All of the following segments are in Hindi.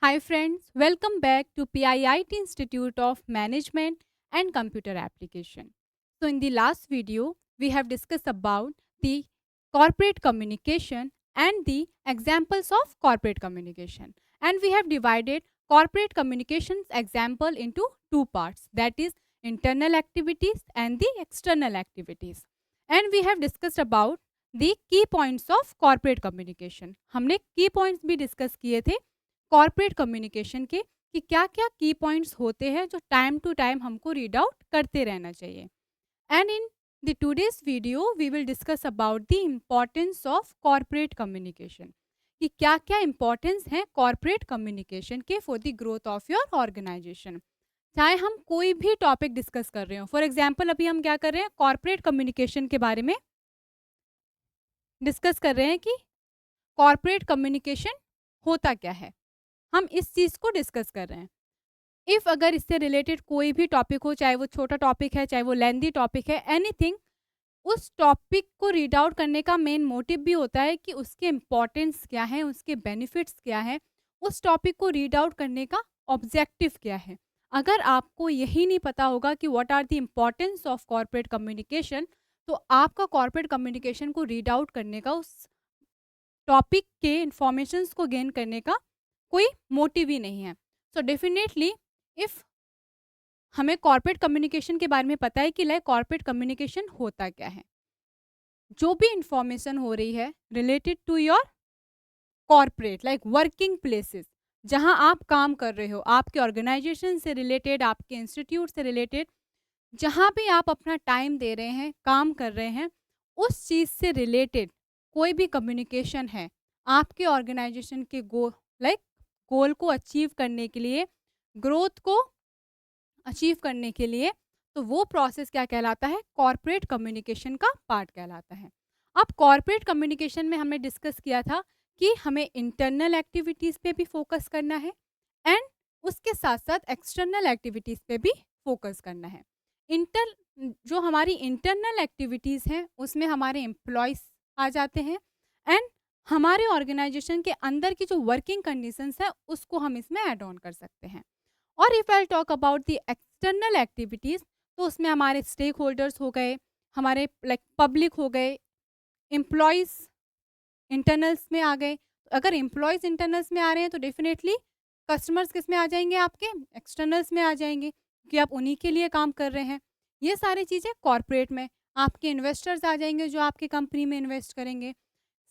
Hi friends, welcome back to PIIT Institute of Management and Computer Application. So in the last video, we have discussed about the corporate communication and the examples of corporate communication. And we have divided corporate communications example into two parts, that is internal activities and the external activities. And we have discussed about the key points of corporate communication. हमने key points भी discuss किए थे कॉर्पोरेट कम्युनिकेशन के कि क्या क्या की पॉइंट्स होते हैं जो टाइम टू टाइम हमको रीड आउट करते रहना चाहिए and in the today's video we will discuss about the importance of corporate communication कि क्या क्या इंपॉर्टेंस है कॉर्पोरेट कम्युनिकेशन के for the growth of your organization. चाहे हम कोई भी टॉपिक डिस्कस कर रहे हो, फॉर एग्जाम्पल अभी हम क्या कर रहे हैं कॉर्पोरेट कम्युनिकेशन के बारे में डिस्कस कर रहे हैं कि कॉर्पोरेट कम्युनिकेशन होता क्या है, हम इस चीज़ को डिस्कस कर रहे हैं। इफ़ अगर इससे रिलेटेड कोई भी टॉपिक हो, चाहे वो छोटा टॉपिक है, चाहे वो लेंदी टॉपिक है, एनीथिंग, उस टॉपिक को रीड आउट करने का मेन मोटिव भी होता है कि उसके इम्पोर्टेंस क्या है, उसके बेनिफिट्स क्या है, उस टॉपिक को रीड आउट करने का ऑब्जेक्टिव क्या है। अगर आपको यही नहीं पता होगा कि what are the importance of corporate communication, तो आपका कॉर्पोरेट कम्युनिकेशन को रीड आउट करने का, उस टॉपिक के इंफॉर्मेशंस को गेन करने का कोई मोटिव ही नहीं है। सो डेफिनेटली इफ़ हमें कॉर्पोरेट कम्युनिकेशन के बारे में पता है कि लाइक कॉर्पोरेट कम्युनिकेशन होता क्या है, जो भी इंफॉर्मेशन हो रही है related to your corporate like working places, जहां आप काम कर रहे हो, आपके ऑर्गेनाइजेशन से रिलेटेड, आपके इंस्टीट्यूट से रिलेटेड, जहां भी आप अपना टाइम दे रहे हैं, काम कर रहे हैं, उस चीज़ से रिलेटेड कोई भी कम्युनिकेशन है आपके ऑर्गेनाइजेशन के गोल को अचीव करने के लिए, ग्रोथ को अचीव करने के लिए, तो वो प्रोसेस क्या कहलाता है, कॉर्पोरेट कम्युनिकेशन का पार्ट कहलाता है। अब कॉर्पोरेट कम्युनिकेशन में हमने डिस्कस किया था कि हमें इंटरनल एक्टिविटीज़ पे भी फोकस करना है एंड उसके साथ साथ एक्सटर्नल एक्टिविटीज़ पे भी फोकस करना है। इंटर जो हमारी इंटरनल एक्टिविटीज़ हैं उसमें हमारे एम्प्लॉयज़ आ जाते हैं एंड हमारे ऑर्गेनाइजेशन के अंदर की जो वर्किंग कंडीशंस है उसको हम इसमें ऐड ऑन कर सकते हैं। और if I talk about the external activities, तो उसमें हमारे स्टेक होल्डर्स हो गए, हमारे लाइक पब्लिक हो गए, एम्प्लॉयज़ इंटरनल्स में आ गए। अगर एम्प्लॉयज़ इंटरनल्स में आ रहे हैं तो डेफिनेटली कस्टमर्स किस में आ जाएंगे, आपके एक्सटर्नल्स में आ जाएंगे, कि आप उन्हीं के लिए काम कर रहे हैं। ये सारी चीज़ें कॉरपोरेट में, आपके इन्वेस्टर्स आ जाएंगे जो आपकी कंपनी में इन्वेस्ट करेंगे।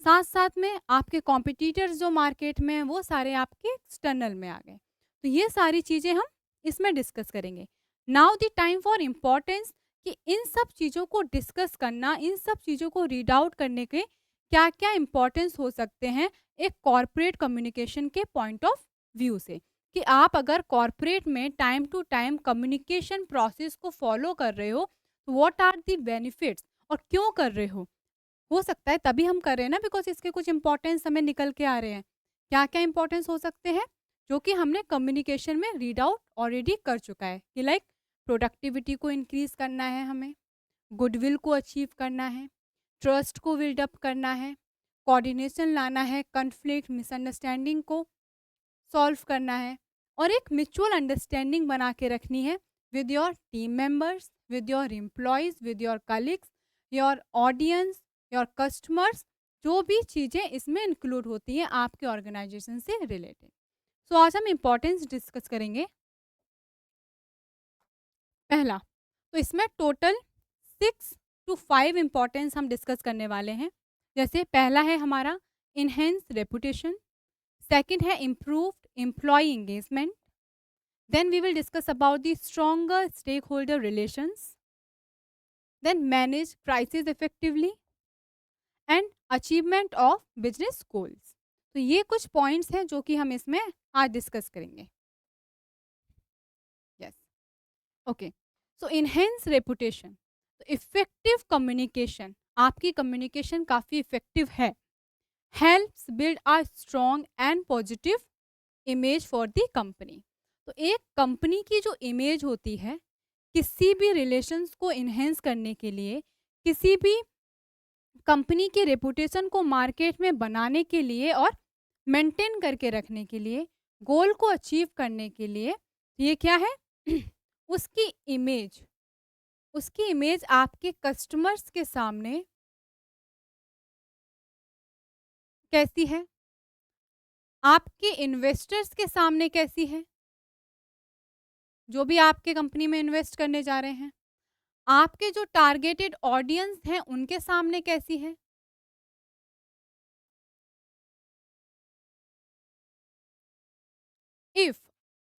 साथ साथ में आपके कॉम्पिटिटर्स जो मार्केट में हैं वो सारे आपके एक्सटर्नल में आ गए। तो ये सारी चीज़ें हम इसमें डिस्कस करेंगे। Now the time for importance कि इन सब चीज़ों को डिस्कस करना, इन सब चीज़ों को रीड आउट करने के क्या क्या इम्पोर्टेंस हो सकते हैं एक कॉरपोरेट कम्युनिकेशन के पॉइंट ऑफ व्यू से, कि आप अगर कॉरपोरेट में time to time communication process को फॉलो कर रहे हो, तो व्हाट आर द बेनिफिट्स और क्यों कर रहे हो सकता है तभी हम कर रहे हैं ना, बिकॉज इसके कुछ इंपॉर्टेंस हमें निकल के आ रहे हैं। क्या क्या इंपॉर्टेंस हो सकते हैं जो कि हमने कम्युनिकेशन में रीड आउट ऑलरेडी कर चुका है कि लाइक प्रोडक्टिविटी को इंक्रीज करना है, हमें गुडविल को अचीव करना है, ट्रस्ट को बिल्डअप करना है, कोऑर्डिनेशन लाना है, कन्फ्लिक्ट मिसअंडरस्टैंडिंग को सॉल्व करना है और एक म्यूचुअल अंडरस्टैंडिंग बना के रखनी है with your team members, with your employees, with your colleagues, your audience, your customers, जो भी चीज़ें इसमें इंक्लूड होती हैं आपके ऑर्गेनाइजेशन से रिलेटेड। सो आज हम इम्पोर्टेंस डिस्कस करेंगे। पहला, तो इसमें टोटल 6 to 5 इम्पोर्टेंस हम डिस्कस करने वाले हैं। जैसे पहला है हमारा इनहेंस रेपुटेशन, सेकंड है improved employee engagement, then we will discuss about the stronger stakeholder relations, then manage crisis effectively and achievement of business goals। तो ये कुछ पॉइंट्स हैं जो कि हम इसमें आज डिस्कस करेंगे। Yes, okay. So enhance reputation, तो इफेक्टिव कम्युनिकेशन, आपकी कम्युनिकेशन काफ़ी इफेक्टिव है, helps build a strong and positive image for the company. तो एक कंपनी की जो इमेज होती है, किसी भी रिलेशंस को इन्हेंस करने के लिए, किसी भी कंपनी की रेपुटेशन को मार्केट में बनाने के लिए और मेंटेन करके रखने के लिए, गोल को अचीव करने के लिए ये क्या है उसकी इमेज उसकी इमेज आपके कस्टमर्स के सामने कैसी है? आपके इन्वेस्टर्स के सामने कैसी है? जो भी आपके कंपनी में इन्वेस्ट करने जा रहे हैं। आपके जो टारगेटेड ऑडियंस हैं, उनके सामने कैसी है? इफ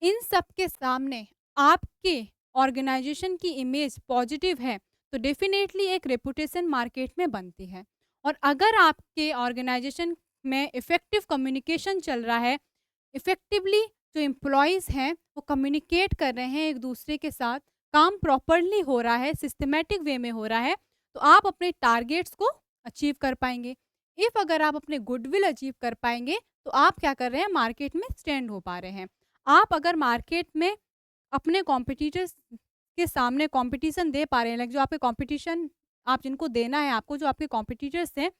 इन सब के सामने आपके ऑर्गेनाइजेशन की इमेज पॉजिटिव है, तो डेफिनेटली एक रेपुटेशन मार्केट में बनती है। और अगर आपके ऑर्गेनाइजेशन में इफ़ेक्टिव कम्युनिकेशन चल रहा है, इफ़ेक्टिवली जो एम्प्लॉइज़ हैं, वो कम्युनिकेट कर रहे हैं एक दूसरे के साथ, काम प्रॉपरली हो रहा है, सिस्टमैटिक वे में हो रहा है, तो आप अपने टारगेट्स को अचीव कर पाएँगे। इफ़ अगर आप अपने गुडविल अचीव कर पाएँगे, तो आप क्या कर रहे हैं, मार्केट में स्टैंड हो पा रहे हैं। आप अगर मार्केट में अपने कॉम्पिटिटर्स के सामने कॉम्पिटिशन दे पा रहे हैं, लाइक जो आपके कॉम्पिटिशन आप जिनको देना है आपको, जो आपके कॉम्पिटिटर्स हैं,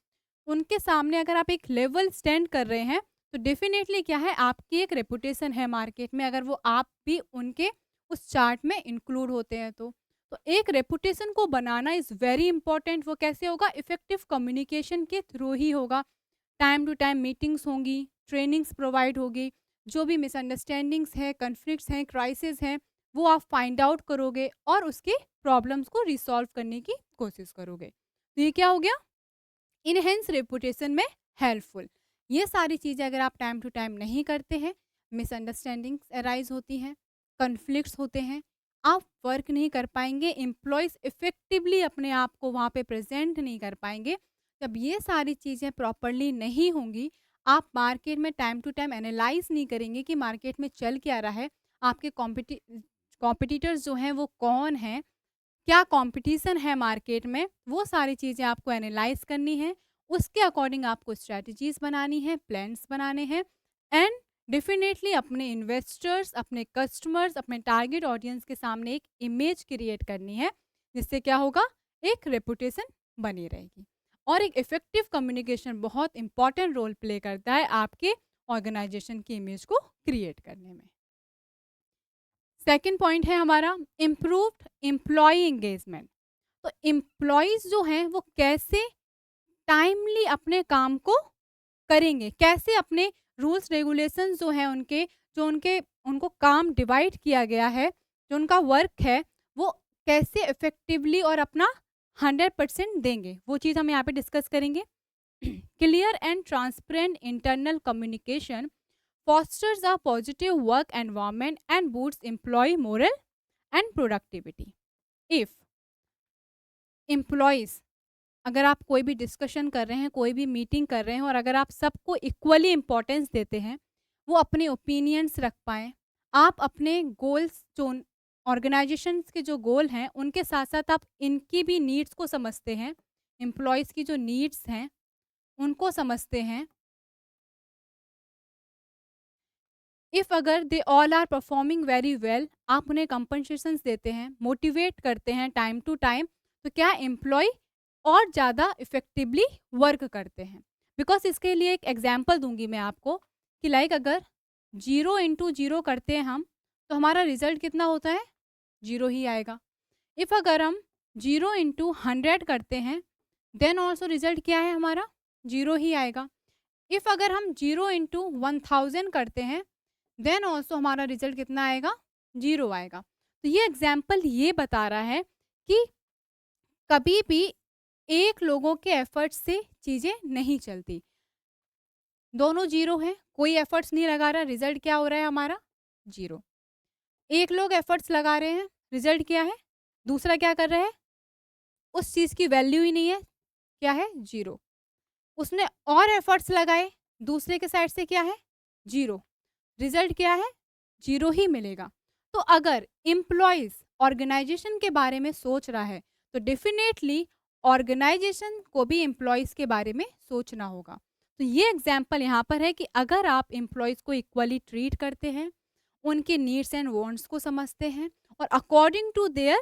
उनके सामने अगर आप एक लेवल स्टैंड कर रहे हैं, तो डेफ़िनेटली क्या है, आपकी एक रेपुटेशन है मार्केट में, अगर वो आप भी उनके उस चार्ट में इंक्लूड होते हैं तो। तो एक रेपुटेशन को बनाना इज़ वेरी इंपॉर्टेंट। वो कैसे होगा? इफ़ेक्टिव कम्युनिकेशन के थ्रू ही होगा। टाइम टू टाइम मीटिंग्स होंगी, ट्रेनिंग्स प्रोवाइड होगी, जो भी मिसअंडरस्टैंडिंग्स हैं, कॉन्फ्लिक्ट्स हैं, क्राइसिस हैं, वो आप फाइंड आउट करोगे और उसके प्रॉब्लम्स को रिसॉल्व करने की कोशिश करोगे। तो ये क्या हो गया? इनहेंस रेपुटेशन में हेल्पफुल। ये सारी चीज़ें अगर आप टाइम टू टाइम नहीं करते हैं, मिसअंडरस्टैंडिंग्स अराइज होती हैं, कॉन्फ्लिक्ट्स होते हैं, आप वर्क नहीं कर पाएंगे, एम्प्लॉयज़ इफ़ेक्टिवली अपने आप को वहाँ पे प्रेजेंट नहीं कर पाएंगे। जब ये सारी चीज़ें प्रॉपरली नहीं होंगी, आप मार्केट में टाइम टू टाइम एनालाइज नहीं करेंगे कि मार्केट में चल क्या रहा है, आपके कॉम्पिटिटर्स जो हैं वो कौन हैं, क्या कंपटीशन है मार्केट में, वो सारी चीज़ें आपको एनालाइज़ करनी है। उसके अकॉर्डिंग आपको स्ट्रैटेजीज़ बनानी है, प्लान्स बनाने हैं एंड डेफ़िनेटली अपने इन्वेस्टर्स, अपने कस्टमर्स, अपने टारगेट ऑडियंस के सामने एक इमेज क्रिएट करनी है, जिससे क्या होगा, एक रेपुटेशन बनी रहेगी। और एक इफ़ेक्टिव कम्युनिकेशन बहुत इम्पोर्टेंट रोल प्ले करता है आपके ऑर्गेनाइजेशन की इमेज को क्रिएट करने में। सेकंड पॉइंट है हमारा इम्प्रूव्ड एम्प्लॉय एंगेजमेंट। तो एम्प्लॉयज़ जो हैं वो कैसे टाइमली अपने काम को करेंगे, कैसे अपने रूल्स रेगुलेशंस जो हैं उनके, जो उनके उनको काम डिवाइड किया गया है, जो उनका वर्क है, वो कैसे इफ़ेक्टिवली और अपना 100% देंगे, वो चीज़ हम यहाँ पे डिस्कस करेंगे। Clear and transparent internal communication fosters a positive work environment and boosts employee morale and productivity. If employees, अगर आप कोई भी डिस्कशन कर रहे हैं, कोई भी मीटिंग कर रहे हैं और अगर आप सबको इक्वली इम्पोर्टेंस देते हैं, वो अपने ओपिनियंस रख पाएँ, आप अपने गोल्स जो ऑर्गेनाइजेशंस के जो गोल हैं, उनके साथ-साथ आप इनकी भी नीड्स को समझते हैं, एम्प्लॉइज़ की जो नीड्स हैं, उनको समझते हैं। इफ़ अगर they all are performing very well, आप उन्हें कंपनसेशंस देते हैं, मोटिवेट करते हैं टाइम टू टाइम, तो क्या एम्प्लॉय और ज़्यादा इफ़ेक्टिवली वर्क करते हैं। बिकॉज़ इसके लिए एक एग्ज़ाम्पल दूँगी मैं आपको कि लाइक अगर 0 इंटू 0 करते हैं हम, तो हमारा रिज़ल्ट कितना होता है? 0 ही आएगा। इफ़ अगर हम 0 इंटू 100 करते हैं, देन ऑल्सो रिज़ल्ट क्या है हमारा? 0 ही आएगा। इफ़ अगर हम 0 इंटू 1000 करते हैं, देन ऑल्सो हमारा रिजल्ट कितना आएगा? 0 आएगा। तो ये एग्ज़ाम्पल ये बता रहा है कि कभी भी एक लोगों के एफर्ट्स से चीज़ें नहीं चलती। दोनों 0 हैं, कोई एफर्ट्स नहीं लगा रहा, रिजल्ट क्या हो रहा है हमारा? 0। एक लोग एफर्ट्स लगा रहे हैं, रिजल्ट क्या है? दूसरा क्या कर रहा है? उस चीज़ की वैल्यू ही नहीं है, क्या है? 0। उसने और एफर्ट्स लगाए, दूसरे के साइड से क्या है? 0। रिजल्ट क्या है? 0 ही मिलेगा। तो अगर एम्प्लॉइज़ ऑर्गेनाइजेशन के बारे में सोच रहा है, तो डेफ़िनेटली ऑर्गेनाइजेशन को भी एम्प्लॉइज़ के बारे में सोचना होगा। तो ये एग्ज़ाम्पल यहाँ पर है कि अगर आप एम्प्लॉइज़ को इक्वली ट्रीट करते हैं, उनके नीड्स एंड वांट्स को समझते हैं और अकॉर्डिंग टू देयर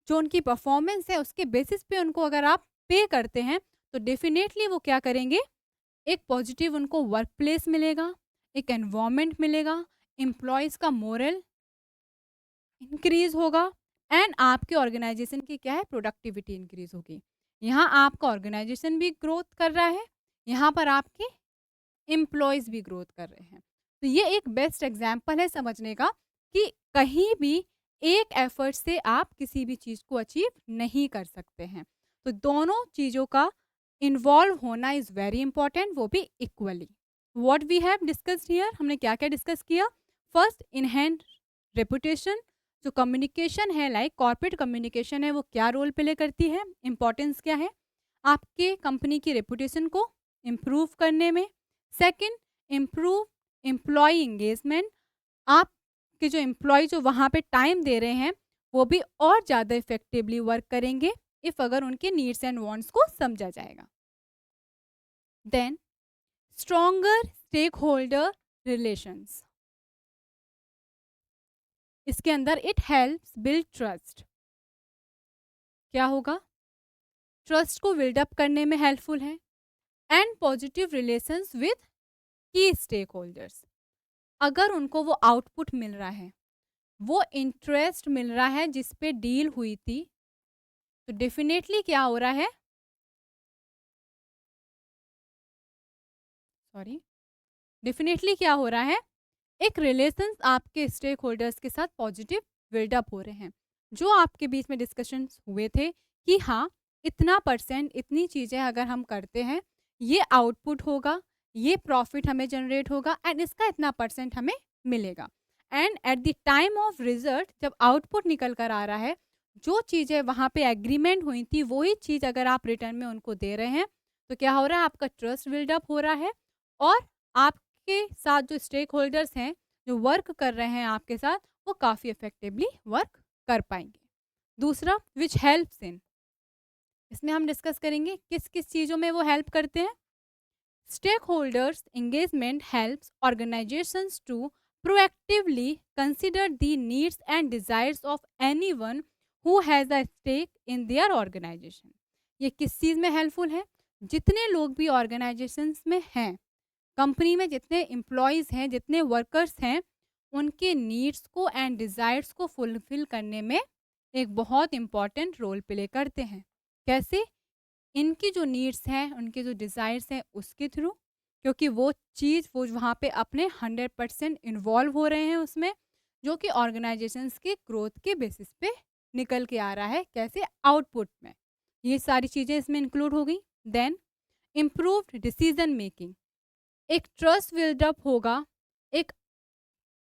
जो उनकी परफॉर्मेंस है, उसके बेसिस पे उनको अगर आप पे करते हैं, तो डेफ़िनेटली वो क्या करेंगे, एक पॉजिटिव उनको वर्क प्लेस मिलेगा, एक एनवायरनमेंट मिलेगा, एम्प्लॉयज़ का मोरल इंक्रीज़ होगा एंड आपके ऑर्गेनाइजेशन की क्या है प्रोडक्टिविटी इंक्रीज़ होगी। यहाँ आपका ऑर्गेनाइजेशन भी ग्रोथ कर रहा है, यहाँ पर आपके एम्प्लॉयज़ भी ग्रोथ कर रहे हैं। तो ये एक बेस्ट एग्जाम्पल है समझने का कि कहीं भी एक एफर्ट से आप किसी भी चीज़ को अचीव नहीं कर सकते हैं। तो दोनों चीज़ों का इन्वॉल्व होना इज़ वेरी इंपॉर्टेंट, वो भी equally. What we have discussed here, हमने क्या-क्या डिस्कस किया? फर्स्ट, इनहैंड रेपुटेशन, जो कम्युनिकेशन है लाइक कॉर्पोरेट कम्युनिकेशन है वो क्या रोल प्ले करती है, इम्पोर्टेंस क्या है आपके कंपनी की रेपुटेशन को इम्प्रूव करने में। सेकंड, इम्प्रूव एम्प्लॉय एंगेजमेंट, आपके जो एम्प्लॉय जो वहाँ पे टाइम दे रहे हैं वो भी और ज़्यादा इफेक्टिवली वर्क करेंगे इफ़ अगर उनके नीड्स एंड वांट्स को समझा जाएगा। Then stronger stakeholder relations, इसके अंदर इट हेल्प्स बिल्ड ट्रस्ट। क्या होगा? ट्रस्ट को बिल्ड अप करने में हेल्पफुल है एंड पॉजिटिव रिलेशंस विद की स्टेक होल्डर्स, अगर उनको वो आउटपुट मिल रहा है, वो इंटरेस्ट मिल रहा है जिस पे डील हुई थी, तो डेफिनेटली क्या हो रहा है, सॉरी, डेफिनेटली क्या हो रहा है, एक रिलेशंस आपके स्टेक होल्डर्स के साथ पॉजिटिव बिल्डअप हो रहे हैं। जो आपके बीच में डिस्कशंस हुए थे कि हाँ, इतना परसेंट इतनी चीज़ें अगर हम करते हैं, ये आउटपुट होगा, ये प्रॉफिट हमें जनरेट होगा एंड इसका इतना परसेंट हमें मिलेगा। And at the time of result जब आउटपुट निकल कर आ रहा है, जो चीज़ें वहाँ पे एग्रीमेंट हुई थी वही चीज़ अगर आप रिटर्न में उनको दे रहे हैं, तो क्या हो रहा है, आपका ट्रस्ट बिल्डअप हो रहा है और आपके साथ जो स्टेक होल्डर्स हैं, जो वर्क कर रहे हैं आपके साथ, वो काफ़ी इफ़ेक्टिवली वर्क कर पाएँगे। दूसरा, व्हिच हेल्प्स इन, इसमें हम डिस्कस करेंगे किस-किस चीज़ों में वो हेल्प करते हैं। Stakeholders engagement helps organizations to proactively consider the needs and desires of anyone who has a stake in their organization. ये किस चीज़ में हेल्पफुल है? जितने लोग भी ऑर्गेनाइजेशंस में हैं, कंपनी में जितने एम्प्लॉयज़ हैं, जितने वर्कर्स हैं, उनके नीड्स को एंड डिज़ायर्स को फुलफ़िल करने में एक बहुत इम्पॉर्टेंट रोल प्ले करते हैं। कैसे? इनकी जो नीड्स हैं, उनके जो डिज़ायर्स हैं, उसके थ्रू, क्योंकि वो चीज़ वो वहाँ पे अपने 100% इन्वॉल्व हो रहे हैं उसमें, जो कि ऑर्गेनाइजेशंस के ग्रोथ के बेसिस पे निकल के आ रहा है। कैसे? आउटपुट में। ये सारी चीज़ें इसमें इंक्लूड हो गई। देन इम्प्रूव्ड डिसीज़न मेकिंग, एक ट्रस्ट बिल्डअप होगा, एक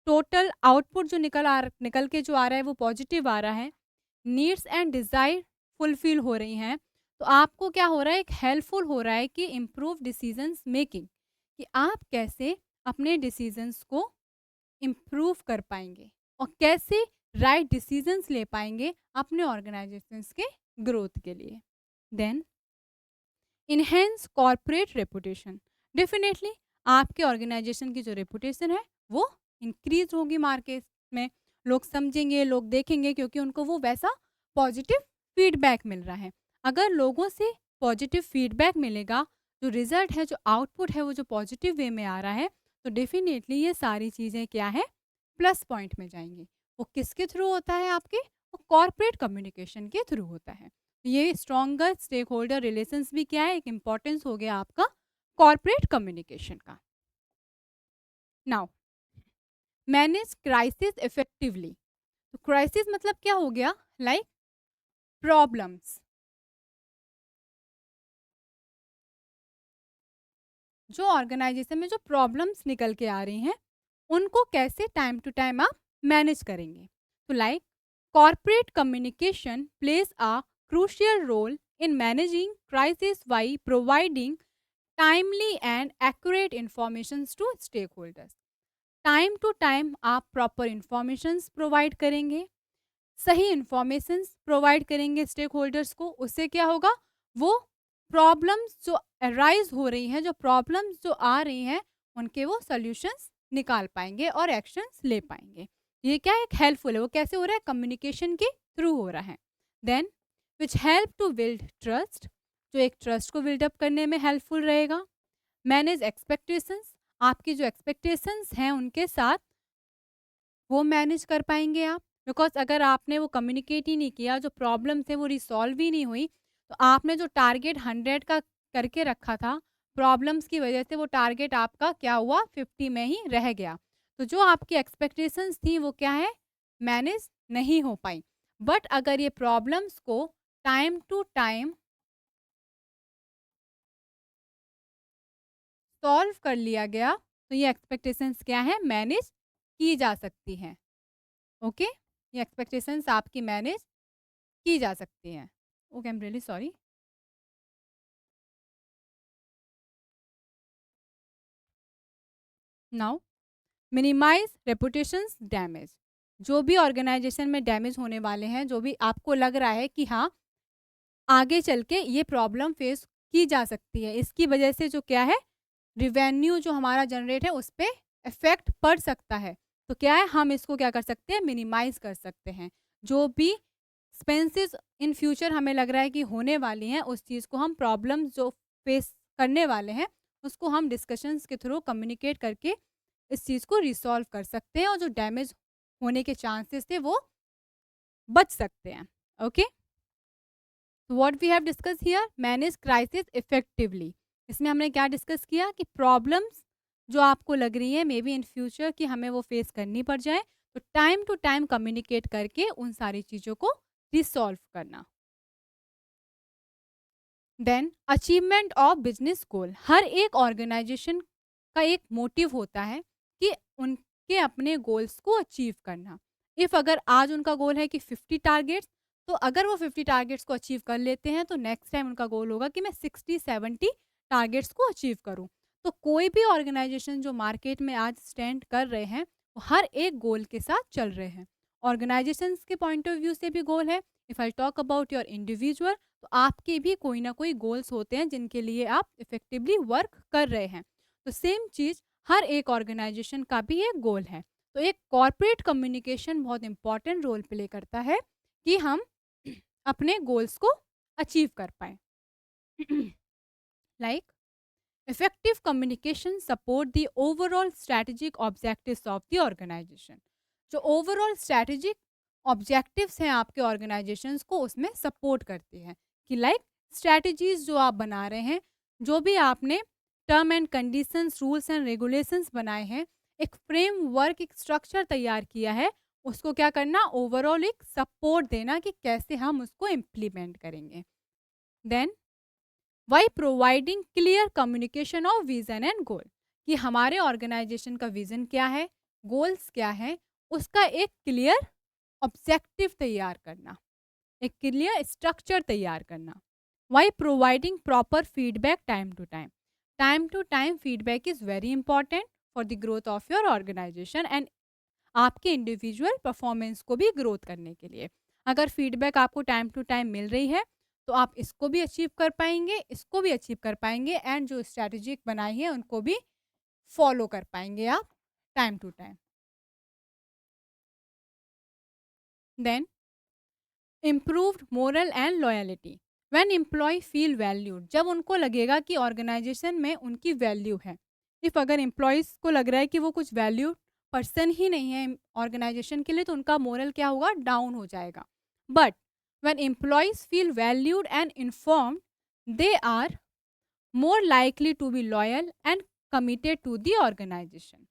टोटल आउटपुट जो निकल के जो आ रहा है वो पॉजिटिव आ रहा है, नीड्स एंड डिज़ायर फुलफिल हो रही हैं, तो आपको क्या हो रहा है, एक हेल्पफुल हो रहा है कि इम्प्रूव डिसीजंस मेकिंग, कि आप कैसे अपने डिसीजंस को इम्प्रूव कर पाएंगे और कैसे राइट डिसीजंस ले पाएंगे अपने ऑर्गेनाइजेशंस के ग्रोथ के लिए। Then enhance corporate reputation, definitely आपके ऑर्गेनाइजेशन की जो रेपुटेशन है वो इंक्रीज होगी मार्केट में, लोग समझेंगे, लोग देखेंगे, क्योंकि उनको वो वैसा पॉजिटिव फीडबैक मिल रहा है। अगर लोगों से पॉजिटिव फीडबैक मिलेगा, जो रिजल्ट है, जो आउटपुट है, वो जो पॉजिटिव वे में आ रहा है, तो डेफिनेटली ये सारी चीज़ें क्या है, प्लस पॉइंट में जाएंगी। वो किसके थ्रू होता है आपके, वो कॉर्पोरेट कम्युनिकेशन के थ्रू होता है। ये स्ट्रॉन्गर स्टेक होल्डर रिलेशंस भी क्या है, एक इम्पॉर्टेंस हो गया आपका कॉर्पोरेट कम्युनिकेशन का। नाउ मैनेज क्राइसिस इफेक्टिवली, तो क्राइसिस मतलब क्या हो गया, लाइक प्रॉब्लम्स, जो ऑर्गेनाइजेशन में जो प्रॉब्लम्स निकल के आ रही हैं, उनको कैसे टाइम टू टाइम आप मैनेज करेंगे। तो like corporate communication plays a crucial role in managing crisis by providing timely and accurate information to stakeholders. Time to time आप प्रॉपर इंफॉर्मेशंस प्रोवाइड करेंगे, सही इंफॉर्मेशंस प्रोवाइड करेंगे स्टेक होल्डर्स को। उससे क्या होगा, वो प्रॉब्लम्स जो अराइज हो रही हैं, जो प्रॉब्लम्स जो आ रही हैं, उनके वो सॉल्यूशंस निकाल पाएंगे और एक्शंस ले पाएंगे। ये क्या एक हेल्पफुल है, वो कैसे हो रहा है, कम्युनिकेशन के थ्रू हो रहा है। Then which help to build trust, जो एक ट्रस्ट को बिल्डअप करने में हेल्पफुल रहेगा। मैनेज एक्सपेक्टेशंस, आपकी जो एक्सपेक्टेशंस हैं उनके साथ वो मैनेज कर पाएँगे आप? बिकॉज़ अगर आपने वो कम्युनिकेट ही नहीं किया, जो प्रॉब्लम्स है वो रिसॉल्व ही नहीं हुई, तो आपने जो टारगेट 100 का करके रखा था, प्रॉब्लम्स की वजह से वो टारगेट आपका क्या हुआ 50 में ही रह गया। तो जो आपकी एक्सपेक्टेशंस थी वो क्या है? मैनेज नहीं हो पाई। बट अगर ये प्रॉब्लम्स को टाइम टू टाइम सॉल्व कर लिया गया, तो ये एक्सपेक्टेशंस क्या है? मैनेज की जा सकती हैं। ओके? ये एक्सपेक्टेशंस आपकी मैनेज की जा सकती हैं। Okay, I am really sorry. Now minimize reputations damage. जो भी ऑर्गेनाइज़ेशन में डैमेज होने वाले हैं, जो भी आपको लग रहा है कि हाँ, आगे चल के ये प्रॉब्लम फेस की जा सकती है। इसकी वजह से जो क्या है, रेवेन्यू जो हमारा जनरेट है, उस पे इफ़ेक्ट पड़ सकता है। तो क्या है, हम इसको क्या कर सकते हैं? मिनिमाइज़ कर सकते हैं। जो भी एक्सपेंसेस इन फ्यूचर हमें लग रहा है कि होने वाली हैं, उस चीज़ को हम प्रॉब्लम्स जो फेस करने वाले हैं, उसको हम डिस्कशंस के थ्रू कम्युनिकेट करके इस चीज़ को रिसॉल्व कर सकते हैं और जो डैमेज होने के चांसेस थे वो बच सकते हैं। ओके, तो what we have discuss here, manage crisis effectively. इसमें हमने क्या डिस्कस किया कि प्रॉब्लम्स जो आपको लग रही है मे बी इन फ्यूचर कि हमें वो फेस करनी पड़ जाए, तो टाइम टू टाइम कम्युनिकेट करके उन सारी चीज़ों को रिसॉल्व करना। Then achievement of business goal. हर एक ऑर्गेनाइजेशन का एक मोटिव होता है कि उनके अपने गोल्स को अचीव करना। इफ अगर आज उनका गोल है कि 50 टारगेट्स, तो अगर वो 50 टारगेट्स को अचीव कर लेते हैं तो नेक्स्ट टाइम उनका गोल होगा कि मैं 60-70 टारगेट्स को अचीव करूं। तो कोई भी ऑर्गेनाइजेशन जो मार्केट में आज स्टैंड कर रहे हैं, वो हर एक गोल के साथ चल रहे हैं। ऑर्गेनाइजेशन के पॉइंट ऑफ व्यू से भी गोल है। If I talk about your individual, तो आपके भी कोई ना कोई गोल्स होते हैं जिनके लिए आप इफेक्टिवली वर्क कर रहे हैं। तो सेम चीज़ हर एक ऑर्गेनाइजेशन का भी एक गोल है। तो एक कॉर्पोरेट कम्युनिकेशन बहुत इंपॉर्टेंट रोल प्ले करता है कि हम अपने गोल्स को अचीव कर पाए। Like effective communication support the overall strategic objectives of the organization। जो ओवरऑल स्ट्रैटेजिक ऑब्जेक्टिव्स हैं आपके ऑर्गेनाइजेशंस को, उसमें सपोर्ट करती है कि लाइक स्ट्रैटेजीज जो आप बना रहे हैं, जो भी आपने term and conditions, rules and regulations बनाए हैं, एक फ्रेमवर्क, एक स्ट्रक्चर तैयार किया है, उसको क्या करना? ओवरऑल एक सपोर्ट देना कि कैसे हम उसको इम्प्लीमेंट करेंगे। Then by providing clear communication of vision and goal, कि हमारे ऑर्गेनाइजेशन का विजन क्या है, गोल्स क्या है, उसका एक क्लियर ऑब्जेक्टिव तैयार करना, एक क्लियर स्ट्रक्चर तैयार करना। By providing proper feedback time to time feedback is very important for the growth of your organization and आपके इंडिविजुअल परफॉर्मेंस को भी ग्रोथ करने के लिए। अगर फीडबैक आपको टाइम टू टाइम मिल रही है, तो आप इसको भी अचीव कर पाएंगे, इसको भी अचीव कर पाएंगे, एंड जो स्ट्रैटेजिक बनाई है उनको भी फॉलो कर पाएंगे आप time to time. Then improved morale and loyalty. When employee feel valued, जब उनको लगेगा कि ऑर्गेनाइजेशन में उनकी वैल्यू है। इफ अगर एम्प्लॉयज़ को लग रहा है कि वो कुछ वैल्यू पर्सन ही नहीं है ऑर्गेनाइजेशन के लिए, तो उनका मोरल क्या होगा? डाउन हो जाएगा। But when employees feel valued and informed, they are more likely to be loyal and committed to the organization.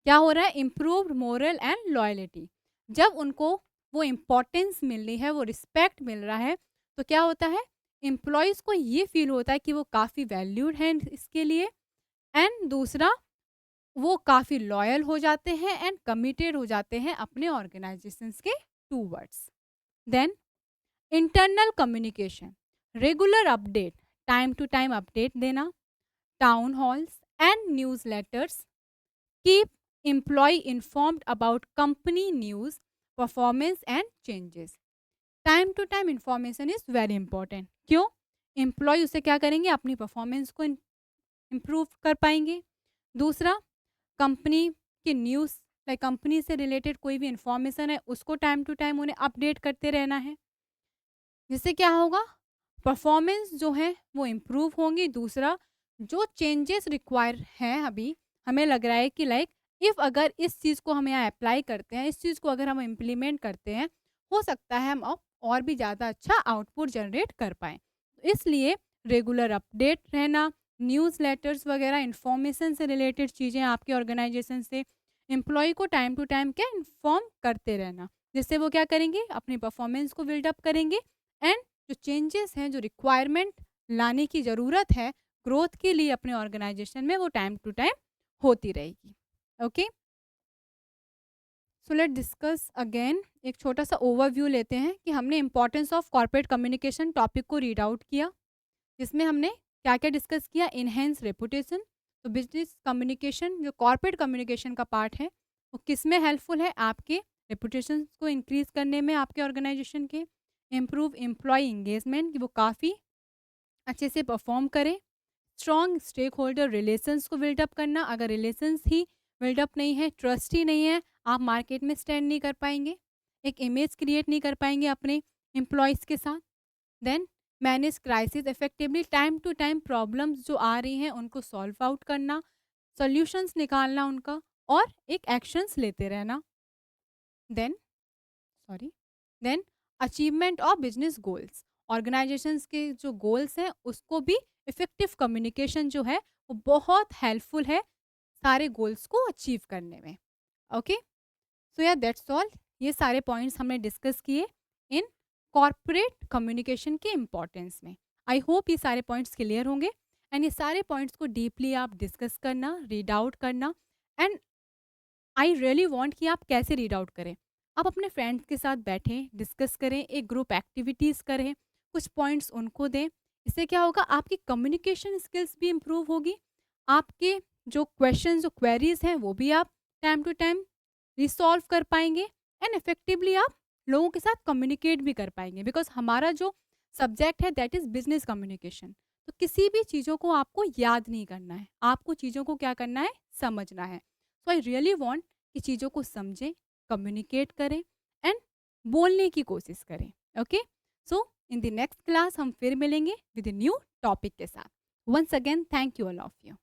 क्या हो रहा है? Improved morale and loyalty. जब उनको वो इम्पोर्टेंस मिल रही है, वो रिस्पेक्ट मिल रहा है, तो क्या होता है? एम्प्लॉयज़ को ये फील होता है कि वो काफ़ी वैल्यूड हैं इसके लिए, एंड दूसरा वो काफ़ी लॉयल हो जाते हैं एंड कमिटेड हो जाते हैं अपने ऑर्गेनाइजेशंस के towards. Then internal communication, regular update, time to time update देना, town halls and newsletters keep employ informed about company news, performance and changes. Time to time information is very important. क्यों? एम्प्लॉय उसे क्या करेंगे? अपनी परफॉर्मेंस को इम्प्रूव कर पाएंगे। दूसरा, कंपनी की न्यूज़, लाइक कंपनी से रिलेटेड कोई भी इंफॉर्मेशन है, उसको टाइम टू टाइम उन्हें अपडेट करते रहना है, जिससे क्या होगा? परफॉर्मेंस जो है वो इम्प्रूव होंगी। दूसरा, जो चेंजेस रिक्वायर हैं अभी हमें लग रहा है कि लाइक इफ़ अगर इस चीज़ को हम यहाँ अप्लाई करते हैं, इस चीज़ को अगर हम इम्प्लीमेंट करते हैं, हो सकता है हम अब और भी ज़्यादा अच्छा आउटपुट जनरेट कर पाएँ। इसलिए रेगुलर अपडेट रहना, न्यूज़लेटर्स वगैरह इन्फॉर्मेशन से रिलेटेड चीज़ें आपके ऑर्गेनाइजेशन से एम्प्लॉयी को टाइम टू टाइम क्या इन्फॉर्म करते रहना, जिससे वो क्या करेंगे, अपनी परफॉर्मेंस को बिल्डअप करेंगे एंड जो चेंजेस हैं, जो रिक्वायरमेंट लाने की ज़रूरत है ग्रोथ के लिए अपने ऑर्गेनाइजेशन में, वो टाइम टू टाइम होती रहेगी। Okay, so let discuss again. एक छोटा सा ओवरव्यू लेते हैं कि हमने importance of corporate communication topic को रीड आउट किया, जिसमें हमने क्या क्या डिस्कस किया। इनहेंस रेपुटेशन, तो बिजनेस कम्युनिकेशन जो कॉर्पोरेट कम्युनिकेशन का पार्ट है वो किस में हेल्पफुल है, आपके रेपुटेशन को इंक्रीज करने में आपके ऑर्गेनाइजेशन के। इम्प्रूव एम्प्लॉय इंगेजमेंट, कि वो काफ़ी अच्छे से परफॉर्म करें। स्ट्रॉन्ग स्टेक होल्डर रिलेशंस को बिल्डअप करना, अगर रिलेशंस ही बिल्डअप नहीं है, ट्रस्ट ही नहीं है, आप मार्केट में स्टैंड नहीं कर पाएंगे, एक इमेज क्रिएट नहीं कर पाएंगे अपने एम्प्लॉयज़ के साथ। Then manage crisis effectively, time to time problems जो आ रही हैं उनको सॉल्व आउट करना, सॉल्यूशंस निकालना उनका, और एक एक्शंस लेते रहना। Then sorry then achievement of business goals, organizations के जो गोल्स हैं उसको भी इफेक्टिव कम्युनिकेशन जो है वो बहुत हेल्पफुल है सारे गोल्स को अचीव करने में। ओके, सो या दैट्स ऑल। ये सारे पॉइंट्स हमने डिस्कस किए इन कॉर्पोरेट कम्युनिकेशन के इम्पोर्टेंस में। आई होप ये सारे पॉइंट्स क्लियर होंगे एंड ये सारे पॉइंट्स को डीपली आप डिस्कस करना, रीड आउट करना। एंड आई रियली वांट कि आप कैसे रीड आउट करें, आप अपने फ्रेंड्स के साथ बैठें, डिस्कस करें, एक ग्रुप एक्टिविटीज़ करें, कुछ पॉइंट्स उनको दें। इससे क्या होगा, आपकी कम्युनिकेशन स्किल्स भी इम्प्रूव होगी, आपके जो क्वेश्चन जो क्वेरीज हैं वो भी आप टाइम टू टाइम रिसॉल्व कर पाएंगे एंड इफेक्टिवली आप लोगों के साथ कम्युनिकेट भी कर पाएंगे, बिकॉज हमारा जो सब्जेक्ट है दैट इज़ बिजनेस कम्युनिकेशन। तो किसी भी चीज़ों को आपको याद नहीं करना है, आपको चीज़ों को क्या करना है, समझना है। सो आई रियली वॉन्ट कि चीज़ों को समझें, कम्युनिकेट करें एंड बोलने की कोशिश करें। Okay, so in the next class हम फिर मिलेंगे विद न्यू टॉपिक के साथ। Once again thank you all of you.